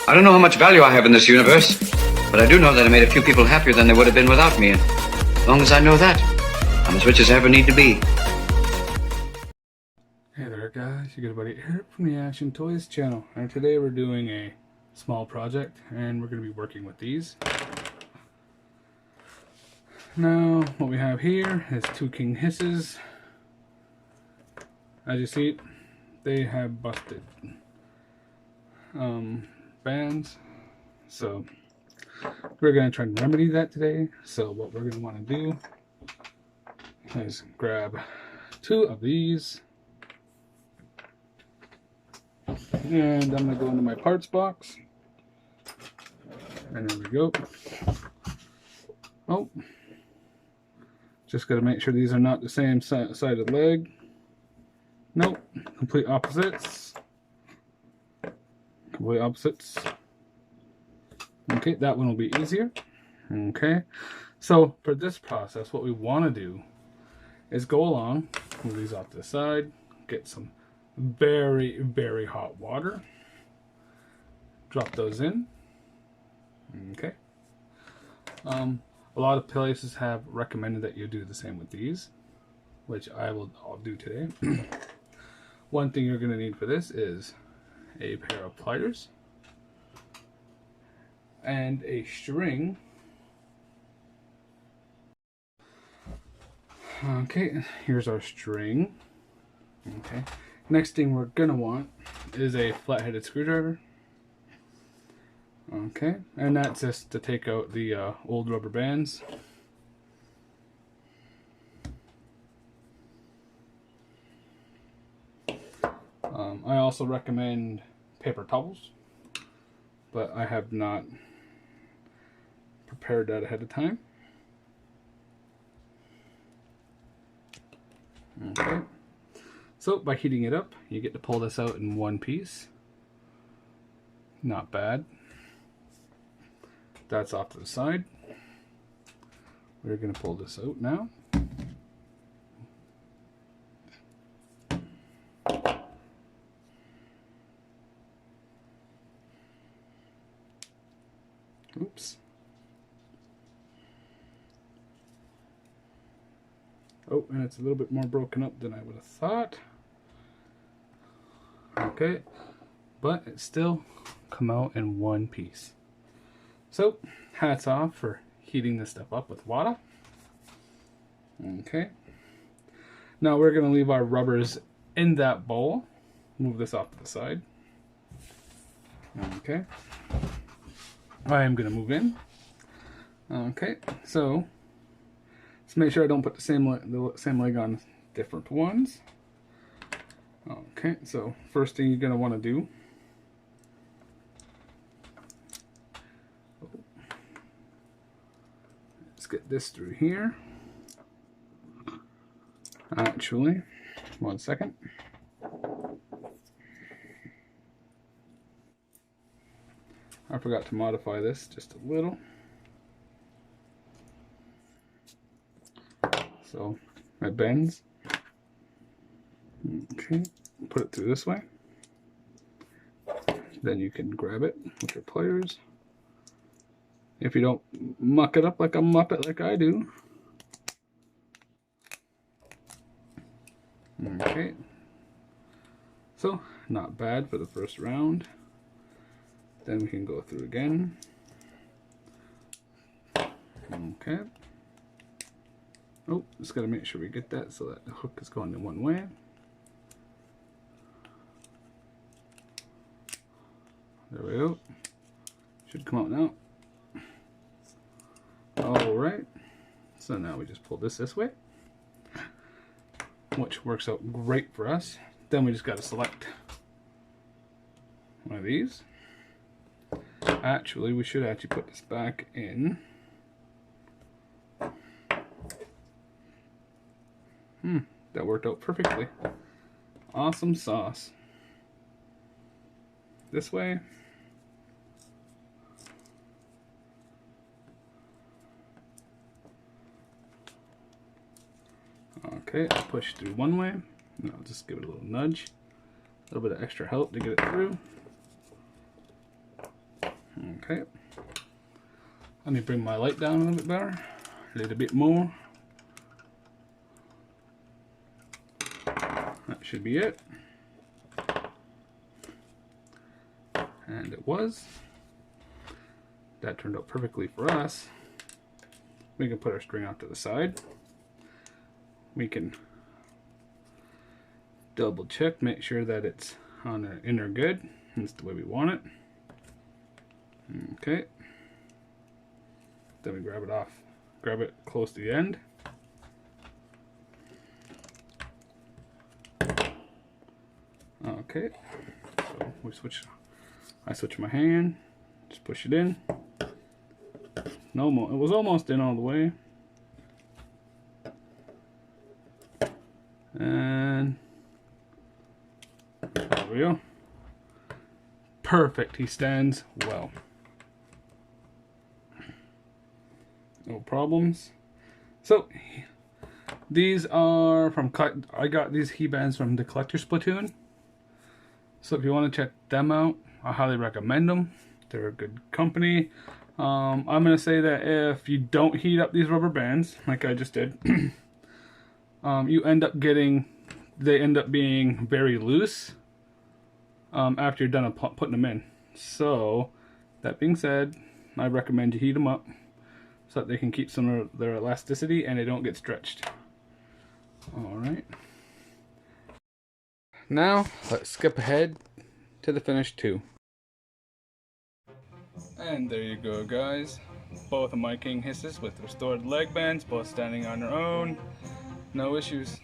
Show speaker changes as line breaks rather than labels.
I don't know how much value I have in this universe, but I do know that I made a few people happier than they would have been without me. And as long as I know that, I'm as rich as I ever need to be.
Hey there guys, your good buddy here from the Action Toys channel, and today we're doing a small project and we're going to be working with these. Now what we have here is two King HISSes. As you see, they have busted bands, so we're going to try and remedy that today. So what we're going to want to do is grab two of these, and I'm going to go into my parts box, and there we go. Oh, just got to make sure these are not the same side of the leg. Nope, complete opposites. Complete opposites. Okay, that one will be easier. Okay, so for this process, what we want to do is go along, move these off to the side, get some very, very hot water, drop those in. Okay. A lot of places have recommended that you do the same with these, which I'll do today. One thing you're going to need for this is a pair of pliers and a string. Okay, here's our string. Okay, next thing we're going to want is a flat-headed screwdriver. Okay, and that's just to take out the old rubber bands. I also recommend paper towels, but I have not prepared that ahead of time. Okay, so by heating it up, you get to pull this out in one piece. Not bad. That's off to the side. We're going to pull this out now. Oops. Oh, and it's a little bit more broken up than I would have thought. Okay, but it still come out in one piece. So, hats off for heating this stuff up with water. Okay. Now we're going to leave our rubbers in that bowl. Move this off to the side. Okay. I am going to move in. Okay, so let's make sure I don't put the same leg on different ones. Okay, so first thing you're going to want to do, let's get this through here. Actually, one second. I forgot to modify this just a little. So it bends. Okay, put it through this way. Then you can grab it with your pliers. If you don't muck it up like a muppet like I do. Okay, so not bad for the first round. Then we can go through again. Okay. Oh, just gotta make sure we get that so that the hook is going in one way. There we go. Should come out now. Alright. So now we just pull this way, which works out great for us. Then we just gotta select one of these. Actually, we should actually put this back in. That worked out perfectly. Awesome sauce. This way. Okay, I'll push through one way. And I'll just give it a little nudge. A little bit of extra help to get it through. Okay. Let me bring my light down a little bit better. A little bit more. That should be it. And it was. That turned out perfectly for us. We can put our string off to the side. We can double check, make sure that it's on the inner good. That's the way we want it. Okay. Then we grab it off. Grab it close to the end. Okay. So we switch. I switch my hand. Just push it in. No more. It was almost in all the way. And there we go. Perfect. He stands well. No problems. So these are from I got these HISS bands from the Collector's Platoon. So if you want to check them out, I highly recommend them. They're a good company. I'm gonna say that if you don't heat up these rubber bands like I just did, you end up getting, they end up being very loose after you're done putting them in. So that being said, I recommend you heat them up so that they can keep some of their elasticity and they don't get stretched. Alright. Now let's skip ahead to the finished two. And there you go, guys. Both of my King HISSes with restored leg bands, both standing on their own. No issues.